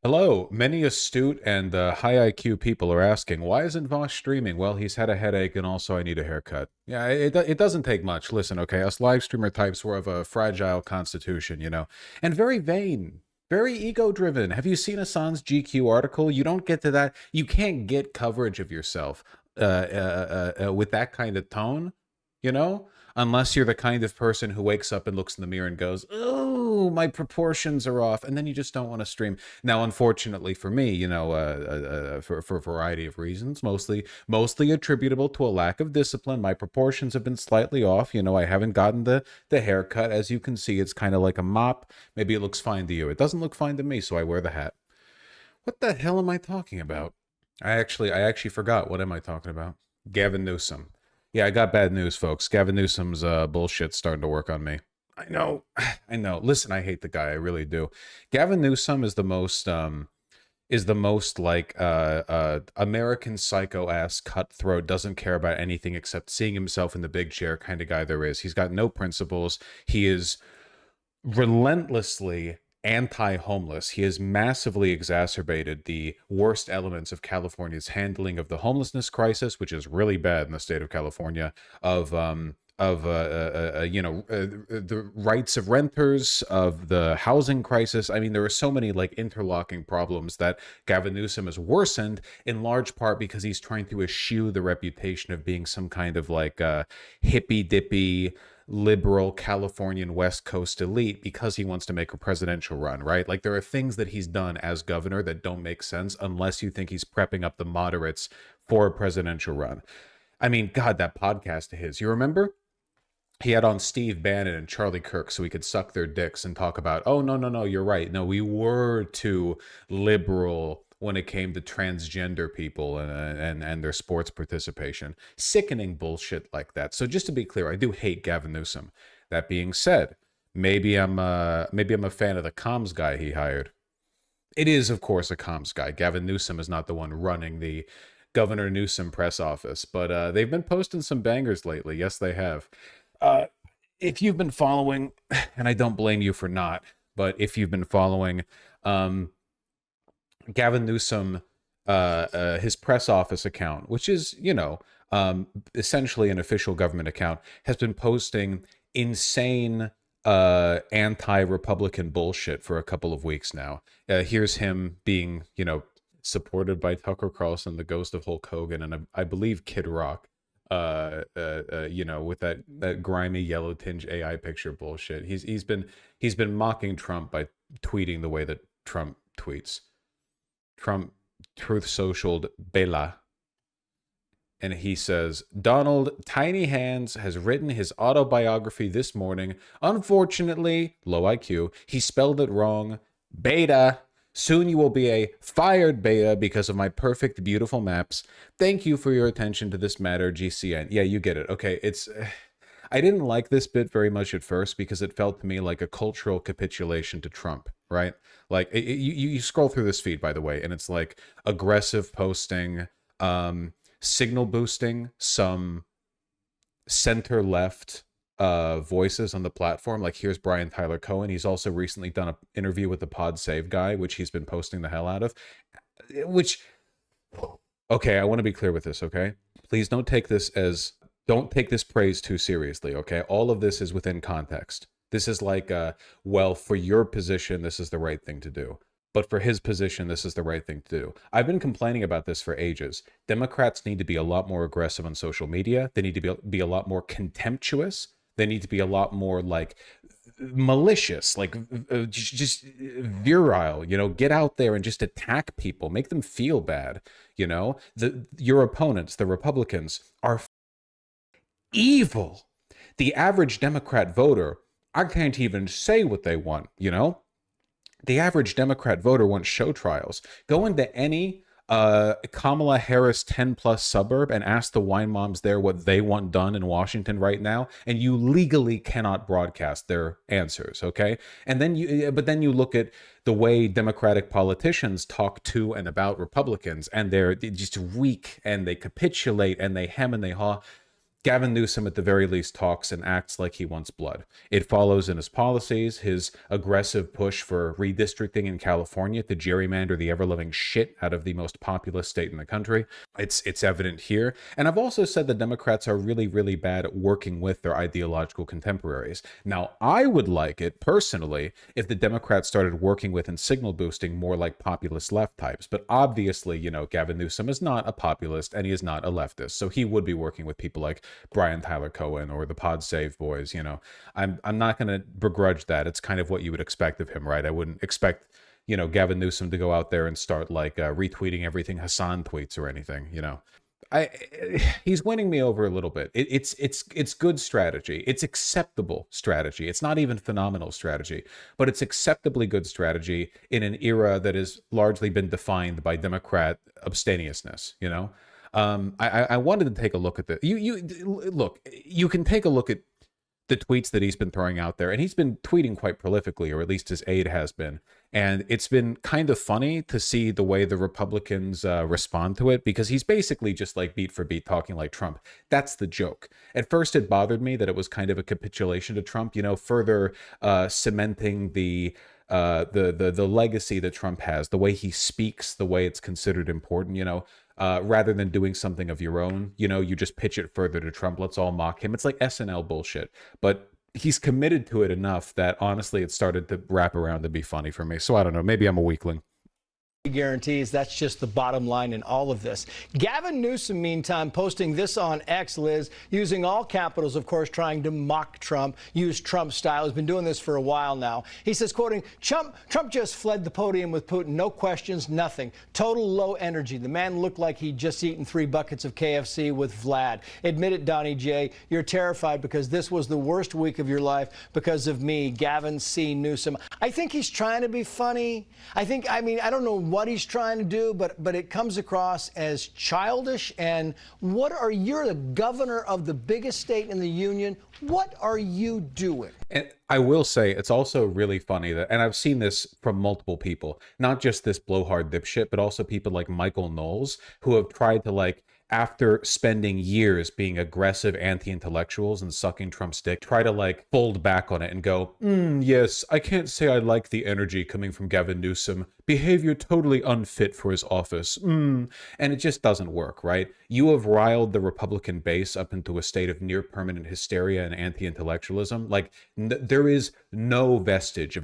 Hello. Many astute and high IQ people are asking, why isn't Voss streaming? Well, he's had a headache and also I need a haircut. Yeah, it doesn't take much. Listen, okay, us live streamer types were of a fragile constitution, and very vain, very ego driven. Have you seen Assange's GQ article? You don't get to that. You can't get coverage of yourself with that kind of tone, you know? Unless you're the kind of person who wakes up and looks in the mirror and goes, "Oh, my proportions are off," and then you just don't want to stream. Now, unfortunately for me, for a variety of reasons, mostly attributable to a lack of discipline, my proportions have been slightly off. I haven't gotten the haircut. As you can see, it's kind of like a mop. Maybe it looks fine to you. It doesn't look fine to me, so I wear the hat. What the hell am I talking about? I actually forgot. What am I talking about? Gavin Newsom. Yeah, I got bad news, folks. Gavin Newsom's bullshit's starting to work on me. I know. I know. Listen, I hate the guy. I really do. Gavin Newsom is the most like American psycho ass cutthroat, doesn't care about anything except seeing himself in the big chair kind of guy there is. He's got no principles. He is relentlessly anti-homeless. He has massively exacerbated the worst elements of California's handling of the homelessness crisis, which is really bad in the state of California, the rights of renters, of the housing crisis. I mean, there are so many like interlocking problems that Gavin Newsom has worsened, in large part because he's trying to eschew the reputation of being some kind of like hippy dippy liberal Californian West Coast elite because he wants to make a presidential run, right? Like there are things that he's done as governor that don't make sense unless you think he's prepping up the moderates for a presidential run. I mean, God, that podcast of his, you remember? He had on Steve Bannon and Charlie Kirk so he could suck their dicks and talk about, oh, no, no, no, you're right. No, we were too liberal when it came to transgender people and their sports participation. Sickening bullshit like that. So just to be clear, I do hate Gavin Newsom. That being said, maybe I'm a fan of the comms guy he hired. It is, of course, a comms guy. Gavin Newsom is not the one running the Governor Newsom press office, but they've been posting some bangers lately. Yes, they have. Uh, if you've been following, and I don't blame you for not, but if you've been following, Gavin Newsom, his press office account, which is, essentially an official government account, has been posting insane anti-Republican bullshit for a couple of weeks now. Here's him being, supported by Tucker Carlson, the ghost of Hulk Hogan, and I believe Kid Rock. With that grimy yellow tinge AI picture bullshit. He's been mocking Trump by tweeting the way that Trump tweets. Trump Truth Socialed Bela, and he says, Donald Tiny Hands has written his autobiography this morning. Unfortunately, low IQ, he spelled it wrong. Beta. Soon you will be a fired beta because of my perfect, beautiful maps. Thank you for your attention to this matter, GCN. Yeah, you get it. Okay, I didn't like this bit very much at first because it felt to me like a cultural capitulation to Trump, right? Like, you scroll through this feed, by the way, and it's like aggressive posting, signal boosting some center-left voices on the platform. Like here's Brian Tyler Cohen. He's also recently done an interview with the Pod Save guy, which he's been posting the hell out of. Which, okay, I want to be clear with this, okay? Please don't take this praise too seriously, okay? All of this is within context. This is like, well, for your position, this is the right thing to do. But for his position, this is the right thing to do. I've been complaining about this for ages. Democrats need to be a lot more aggressive on social media. They need to be a lot more contemptuous. They need to be a lot more like malicious, like just virile, get out there and just attack people, make them feel bad. Your opponents, the Republicans, are evil. The average Democrat voter, I can't even say what they want, The average Democrat voter wants show trials. Go into any Kamala Harris 10 plus suburb and ask the wine moms there what they want done in Washington right now, and you legally cannot broadcast their answers, okay? And then you look at the way Democratic politicians talk to and about Republicans, and they're just weak and they capitulate and they hem and they haw. Gavin Newsom, at the very least, talks and acts like he wants blood. It follows in his policies, his aggressive push for redistricting in California to gerrymander the ever-living shit out of the most populous state in the country. It's evident here. And I've also said the Democrats are really, really bad at working with their ideological contemporaries. Now, I would like it, personally, if the Democrats started working with and signal boosting more like populist left types. But obviously, Gavin Newsom is not a populist and he is not a leftist. So he would be working with people like Brian Tyler Cohen or the Pod Save boys. I'm not going to begrudge that. It's kind of what you would expect of him, right? I wouldn't expect Gavin Newsom to go out there and start like retweeting everything Hassan tweets or anything. He's winning me over a little bit. It's good strategy. It's acceptable strategy. It's not even phenomenal strategy, but it's acceptably good strategy in an era that has largely been defined by Democrat abstemiousness. I wanted to take a look at the you can take a look at the tweets that he's been throwing out there, and he's been tweeting quite prolifically, or at least his aide has been. And it's been kind of funny to see the way the Republicans respond to it, because he's basically just like beat for beat talking like Trump. That's the joke. At first, it bothered me that it was kind of a capitulation to Trump, further cementing the legacy that Trump has, the way he speaks, the way it's considered important, rather than doing something of your own, you just pitch it further to Trump. Let's all mock him. It's like SNL bullshit. But he's committed to it enough that honestly, it started to wrap around to be funny for me. So I don't know. Maybe I'm a weakling. Guarantees. That's just the bottom line in all of this. Gavin Newsom, meantime, posting this on X, Liz, using all capitals, of course, trying to mock Trump, use Trump style. He's been doing this for a while now. He says, quoting, Trump just fled the podium with Putin. No questions, nothing. Total low energy. The man looked like he'd just eaten 3 buckets of KFC with Vlad. Admit it, Donnie J. You're terrified because this was the worst week of your life because of me, Gavin C. Newsom. I think he's trying to be funny. I don't know what he's trying to do, but it comes across as childish. And you're the governor of the biggest state in the union. What are you doing? And I will say it's also really funny that, and I've seen this from multiple people, not just this blowhard dipshit, but also people like Michael Knowles, who have tried to after spending years being aggressive anti-intellectuals and sucking Trump's dick, try to fold back on it and go, yes, I can't say I like the energy coming from Gavin Newsom. Behavior totally unfit for his office. And it just doesn't work, right? You have riled the Republican base up into a state of near permanent hysteria and anti-intellectualism. There is no vestige of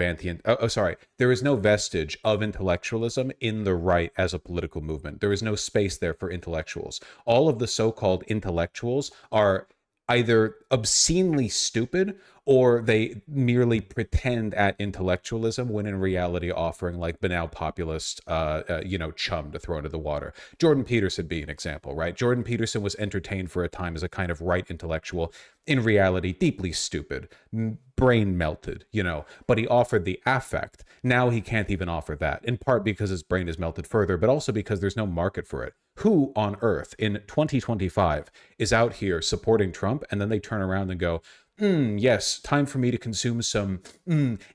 there is no vestige of intellectualism in the right as a political movement. There is no space there for intellectuals. All of the so-called intellectuals are either obscenely stupid or they merely pretend at intellectualism when in reality offering banal populist, chum to throw into the water. Jordan Peterson being an example, right? Jordan Peterson was entertained for a time as a kind of right intellectual, in reality deeply stupid, brain melted, but he offered the affect. Now he can't even offer that, in part because his brain is melted further, but also because there's no market for it. Who on earth in 2025 is out here supporting Trump and then they turn around and go, yes, time for me to consume some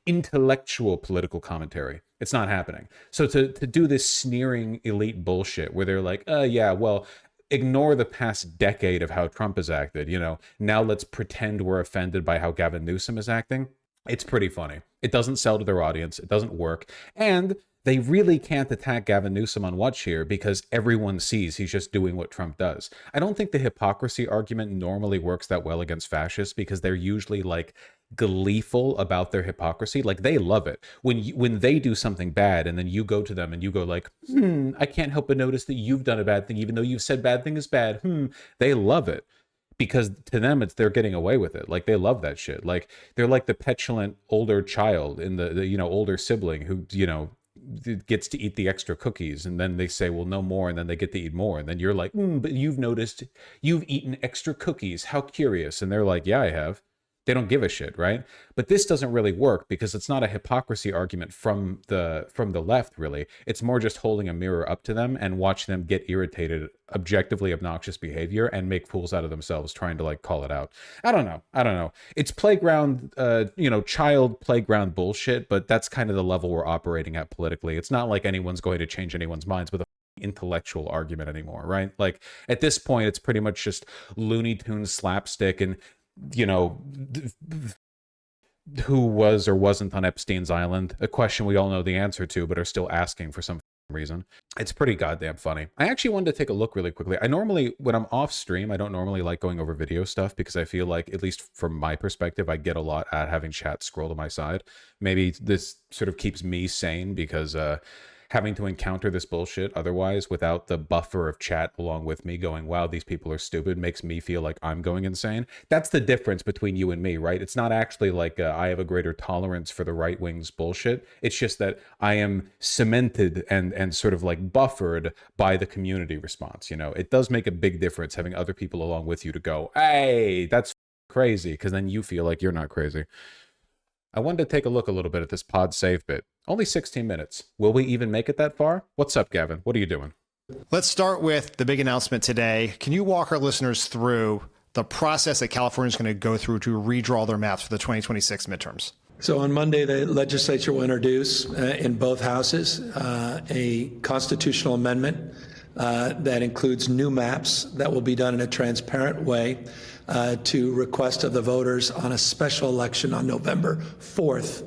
intellectual political commentary? It's not happening. So to do this sneering elite bullshit where they're like, yeah, well, ignore the past decade of how Trump has acted, now let's pretend we're offended by how Gavin Newsom is acting. It's pretty funny. It doesn't sell to their audience. It doesn't work. And they really can't attack Gavin Newsom on Watch here because everyone sees he's just doing what Trump does. I don't think the hypocrisy argument normally works that well against fascists because they're usually gleeful about their hypocrisy. They love it when they do something bad and then you go to them and you go I can't help but notice that you've done a bad thing even though you've said bad thing is bad. They love it. Because to them, they're getting away with it. They love that shit. They're like the petulant older child in the older sibling who, gets to eat the extra cookies. And then they say, well, no more. And then they get to eat more. And then you're like, but you've noticed you've eaten extra cookies. How curious. And they're like, yeah, I have. They don't give a shit, right? But this doesn't really work because it's not a hypocrisy argument from the left, really. It's more just holding a mirror up to them and watch them get irritated, objectively obnoxious behavior and make fools out of themselves trying to call it out. I don't know. It's playground, child playground bullshit, but that's kind of the level we're operating at politically. It's not like anyone's going to change anyone's minds with a intellectual argument anymore, right? Like at this point, it's pretty much just Looney Tunes slapstick and, you know, who was or wasn't on Epstein's island, a question we all know the answer to, but are still asking for some reason. It's pretty goddamn funny. I actually wanted to take a look really quickly. I normally, when I'm off stream, I don't normally like going over video stuff because I feel like, at least from my perspective, I get a lot at having chat scroll to my side. Maybe this sort of keeps me sane because having to encounter this bullshit otherwise without the buffer of chat along with me going, wow, these people are stupid, makes me feel like I'm going insane. That's the difference between you and me, right? It's not actually like I have a greater tolerance for the right wing's bullshit. It's just that I am cemented and sort of like buffered by the community response. You know, it does make a big difference having other people along with you to go, hey, that's crazy, because then you feel like you're not crazy. I wanted to take a look a little bit at this pod save bit. Only 16 minutes. Will we even make it that far? What's up, Gavin? What are you doing? Let's start with the big announcement today. Can you walk our listeners through the process that California is going to go through to redraw their maps for the 2026 midterms? So on Monday, the legislature will introduce in both houses a constitutional amendment that includes new maps that will be done in a transparent way to request of the voters on a special election on November 4th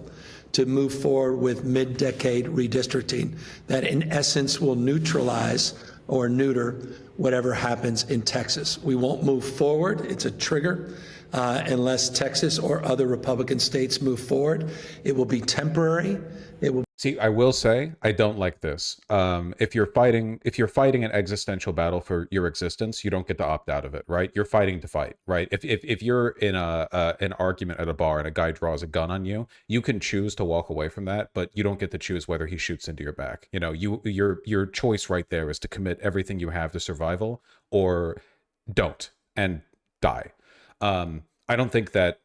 to move forward with mid-decade redistricting that in essence will neutralize or neuter whatever happens in Texas. We won't move forward. It's a trigger. Unless Texas or other Republican states move forward. It will be temporary. It will. See, I will say I don't like this. If you're fighting an existential battle for your existence, you don't get to opt out of it, right? You're fighting to fight, right? If you're in an argument at a bar and a guy draws a gun on you, you can choose to walk away from that, but you don't get to choose whether he shoots into your back. You know, your choice right there is to commit everything you have to survival or don't and die. I don't think that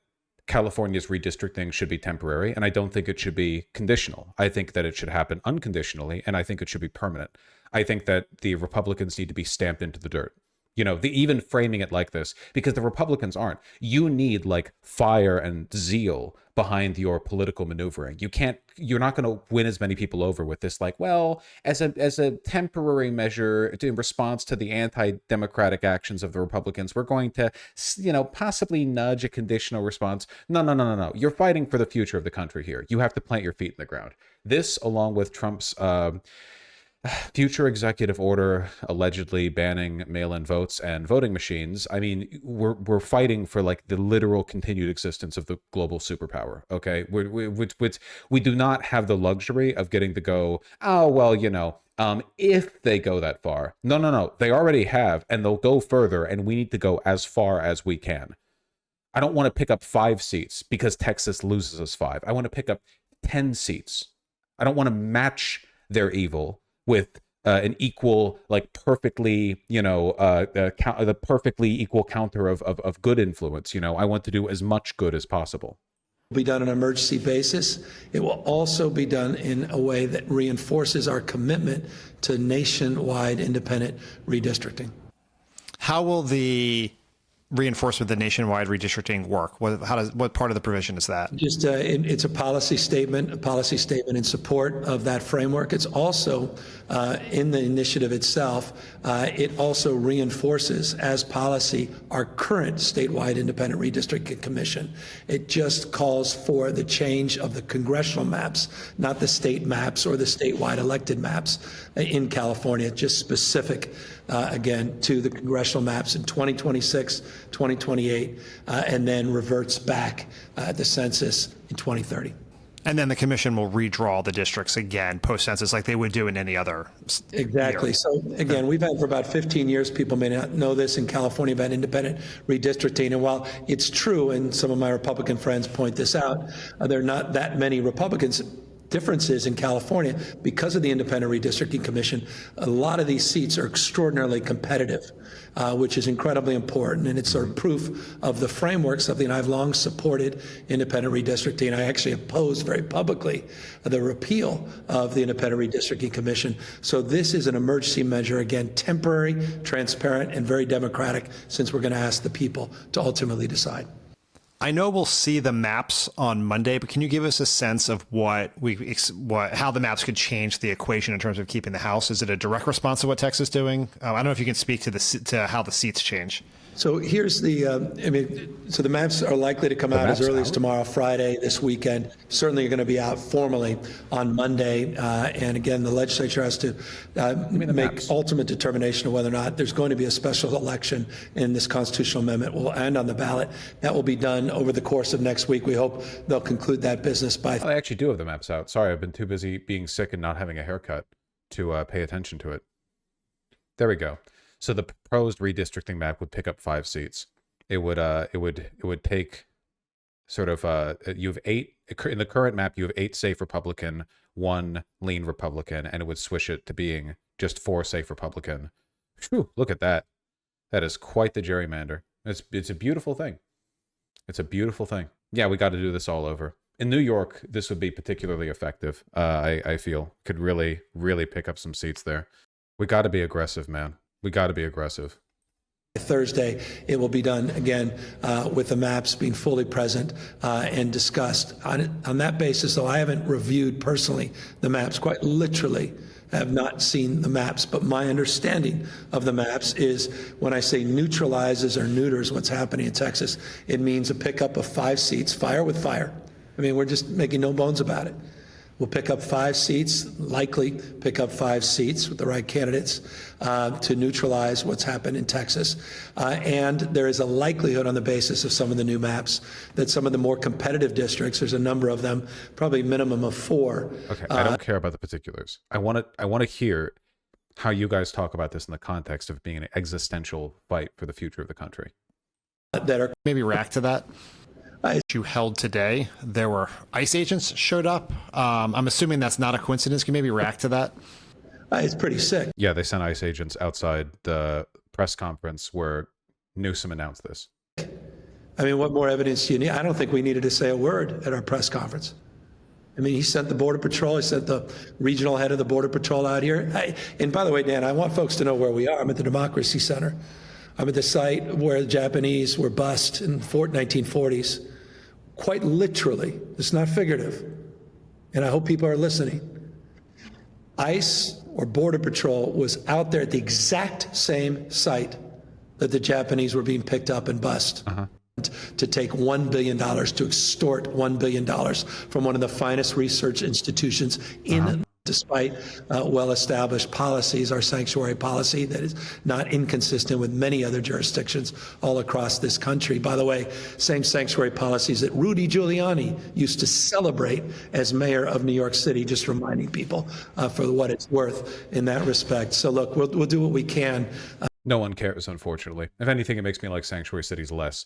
California's redistricting should be temporary, and I don't think it should be conditional. I think that it should happen unconditionally, and I think it should be permanent. I think that the Republicans need to be stamped into the dirt. You know, even framing it like this, because the Republicans aren't. You need like fire and zeal behind your political maneuvering. You're not going to win as many people over with this, like, well, as a temporary measure in response to the anti-democratic actions of the Republicans, we're going to, you know, possibly nudge a conditional response. No. You're fighting for the future of the country here. You have to plant your feet in the ground. This, along with Trump's future executive order allegedly banning mail-in votes and voting machines. I mean, we're fighting for like the literal continued existence of the global superpower. Okay, we do not have the luxury of getting to go, oh well, you know, if they go that far. No, they already have, and they'll go further, and we need to go as far as we can. I don't want to pick up 5 seats because Texas loses us 5. I want to pick up 10 seats. I don't want to match their evil with an equal, like perfectly, you know, the perfectly equal counter of good influence. You know, I want to do as much good as possible. It will be done on an emergency basis. It will also be done in a way that reinforces our commitment to nationwide independent redistricting. How will the reinforcement of the nationwide redistricting work? What part of the provision is that? Just it's a policy statement in support of that framework. It's also in the initiative itself. It also reinforces as policy our current statewide independent redistricting commission. It just calls for the change of the congressional maps, not the state maps or the statewide elected maps in California, just specific again to the congressional maps in 2026, 2028, and then reverts back the census in 2030. And then the commission will redraw the districts again post-census like they would do in any other Exactly. year. So again, we've had for about 15 years, people may not know this, in California about independent redistricting. And while it's true, and some of my Republican friends point this out, there are not that many Republicans differences in California because of the Independent Redistricting Commission. A lot of these seats are extraordinarily competitive, which is incredibly important. And it's sort of proof of the framework, something I've long supported independent redistricting. I actually opposed very publicly the repeal of the Independent Redistricting Commission. So this is an emergency measure, again, temporary, transparent, and very democratic, since we're going to ask the people to ultimately decide. I know we'll see the maps on Monday, but can you give us a sense of how the maps could change the equation in terms of keeping the House? Is it a direct response to what Texas is doing? I don't know if you can speak to how the seats change. So here's the, so the maps are likely to come out as early as tomorrow, Friday, this weekend. Certainly are going to be out formally on Monday. And again, the legislature has to make ultimate determination of whether or not there's going to be a special election and this constitutional amendment will end on the ballot. That will be done over the course of next week. We hope they'll conclude that business by. I actually do have the maps out. Sorry, I've been too busy being sick and not having a haircut to pay attention to it. There we go. So the proposed redistricting map would pick up 5 seats. It would take sort of you have 8 in the current map. You have 8 safe Republican, 1 lean Republican, and it would switch it to being just 4 safe Republican. Whew, look at that. That is quite the gerrymander. It's a beautiful thing. It's a beautiful thing. Yeah, we got to do this all over. In New York, this would be particularly effective. I feel could really pick up some seats there. We got to be aggressive, man. We got to be aggressive. Thursday, it will be done again with the maps being fully present and discussed. On that basis, though, I haven't reviewed personally the maps, quite literally have not seen the maps, but my understanding of the maps is when I say neutralizes or neuters what's happening in Texas, it means a pickup of 5 seats, fire with fire. I mean, we're just making no bones about it. We'll pick up 5 seats, likely pick up 5 seats with the right candidates to neutralize what's happened in Texas. And there is a likelihood on the basis of some of the new maps that some of the more competitive districts, there's a number of them, probably minimum of 4. Okay, I don't care about the particulars. I want to hear how you guys talk about this in the context of being an existential fight for the future of the country. That are maybe react to that. You held today, there were ICE agents showed up. I'm assuming that's not a coincidence. Can you maybe react to that? It's pretty sick. Yeah, they sent ICE agents outside the press conference where Newsom announced this. I mean, what more evidence do you need? I don't think we needed to say a word at our press conference. I mean, he sent the Border Patrol. He sent the regional head of the Border Patrol out here. And by the way, Dan, I want folks to know where we are. I'm at the Democracy Center. I'm at the site where the Japanese were bussed in the 1940s. Quite literally, it's not figurative, and I hope people are listening. ICE or Border Patrol was out there at the exact same site that the Japanese were being picked up and bussed to take $1 billion, to extort $1 billion from one of the finest research institutions in despite well-established policies, our sanctuary policy that is not inconsistent with many other jurisdictions all across this country. By the way, same sanctuary policies that Rudy Giuliani used to celebrate as mayor of New York City, just reminding people for what it's worth in that respect. So look, we'll do what we can. No one cares, unfortunately. If anything, it makes me like sanctuary cities less.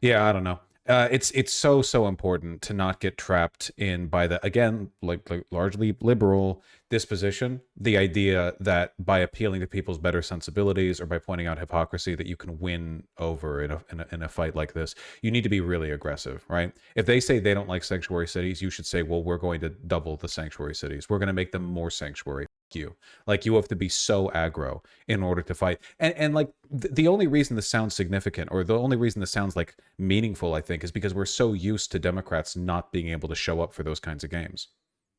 Yeah, I don't know. It's so important to not get trapped in by the, again, like largely liberal disposition, the idea that by appealing to people's better sensibilities or by pointing out hypocrisy that you can win over in a fight like this. You need to be really aggressive, right? If they say they don't like sanctuary cities, you should say, well, we're going to double the sanctuary cities. We're going to make them more sanctuary. You have to be so aggro in order to fight. And like the only reason this sounds significant, or the only reason this sounds like meaningful, I think, is because we're so used to Democrats not being able to show up for those kinds of games,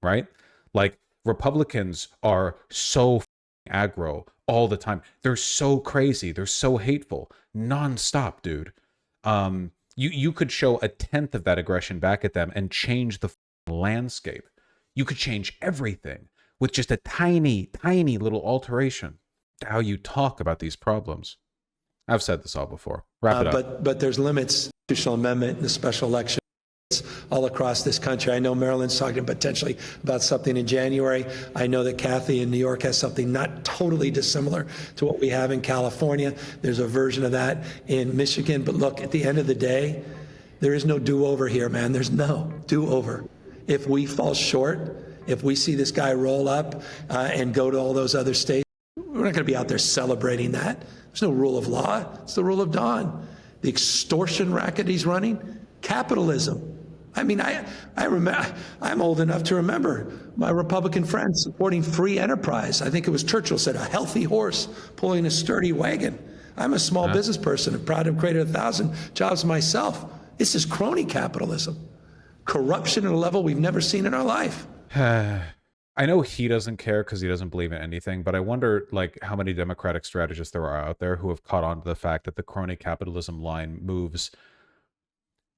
right? Like Republicans are so aggro all the time. They're so crazy. They're so hateful nonstop, dude. You could show a tenth of that aggression back at them and change the landscape. You could change everything with just a tiny little alteration to how you talk about these problems. I've said this all before. Wrap it up. But there's limits. Constitutional amendment and the special election all across this country. I know Maryland's talking potentially about something in January. I know that Kathy in New York has something not totally dissimilar to what we have in California. There's a version of that in Michigan. But look, at the end of the day, there is no do-over here, man. There's no do-over. If we fall short, if we see this guy roll up and go to all those other states, we're not going to be out there celebrating that. There's no rule of law. It's the rule of dawn. The extortion racket he's running, capitalism. I mean, I remember, I'm old enough to remember my Republican friends supporting free enterprise. I think it was Churchill said, a healthy horse pulling a sturdy wagon. I'm a small business person. I'm proud to have created 1,000 jobs myself. This is crony capitalism. Corruption at a level we've never seen in our life. I know he doesn't care because he doesn't believe in anything, but I wonder like how many Democratic strategists there are out there who have caught on to the fact that the crony capitalism line moves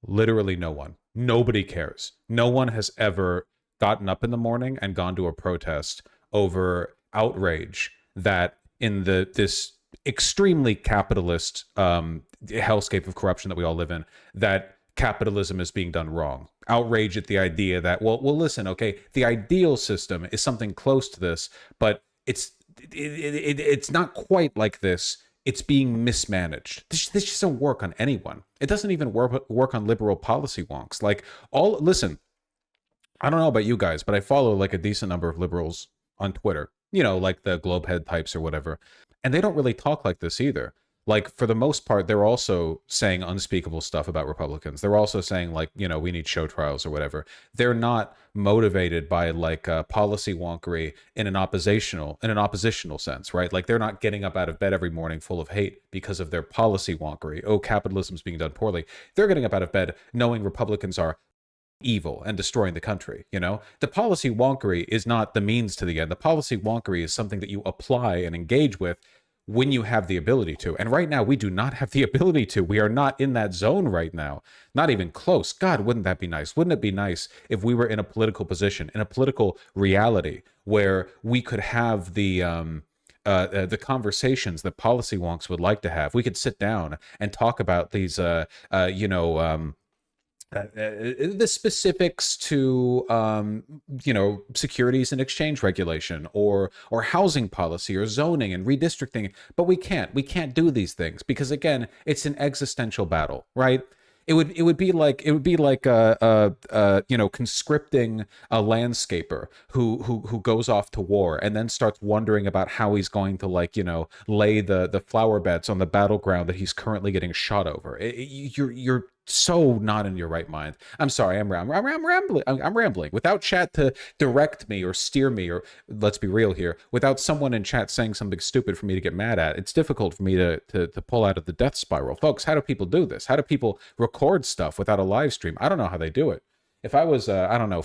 literally no one. Nobody cares. No one has ever gotten up in the morning and gone to a protest over outrage that in this extremely capitalist hellscape of corruption that we all live in, that capitalism is being done wrong. Outrage at the idea that, well, listen, okay, the ideal system is something close to this, but it's not quite like this. It's being mismanaged. This just doesn't work on anyone. It doesn't even work on liberal policy wonks. Like, listen, I don't know about you guys, but I follow like a decent number of liberals on Twitter, you know, like the Globehead types or whatever. And they don't really talk like this either. Like, for the most part, they're also saying unspeakable stuff about Republicans. They're also saying, like, you know, we need show trials or whatever. They're not motivated by like policy wonkery in an oppositional sense, right? Like, they're not getting up out of bed every morning full of hate because of their policy wonkery. Oh, capitalism's being done poorly. They're getting up out of bed knowing Republicans are evil and destroying the country. You know, the policy wonkery is not the means to the end. The policy wonkery is something that you apply and engage with when you have the ability to. And right now, we do not have the ability to. We are not in that zone right now. Not even close. God, wouldn't that be nice? Wouldn't it be nice if we were in a political position, in a political reality, where we could have the conversations that policy wonks would like to have? We could sit down and talk about these, the specifics to you know, securities and exchange regulation or housing policy or zoning and redistricting, but we can't do these things because, again, it's an existential battle, right? It would be like you know, conscripting a landscaper who goes off to war and then starts wondering about how he's going to, like, you know, lay the flower beds on the battleground that he's currently getting shot over. You're so not in your right mind. I'm sorry, I'm rambling. I'm rambling. Without chat to direct me or steer me, or let's be real here, without someone in chat saying something stupid for me to get mad at, it's difficult for me to pull out of the death spiral. Folks, how do people do this? How do people record stuff without a live stream? I don't know how they do it. If I was, I don't know,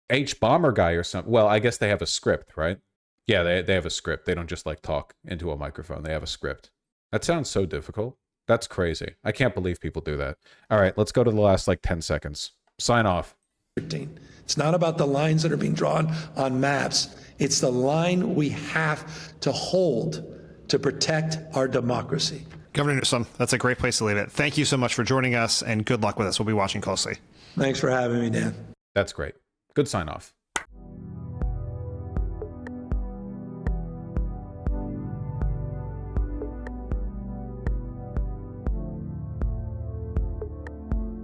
H Bomber guy or something, well, I guess they have a script, right? Yeah, they have a script. They don't just like talk into a microphone. They have a script. That sounds so difficult. That's crazy. I can't believe people do that. All right, let's go to the last like 10 seconds. Sign off. It's not about the lines that are being drawn on maps. It's the line we have to hold to protect our democracy. Governor Newsom, that's a great place to leave it. Thank you so much for joining us, and good luck with us. We'll be watching closely. Thanks for having me, Dan. That's great. Good sign off.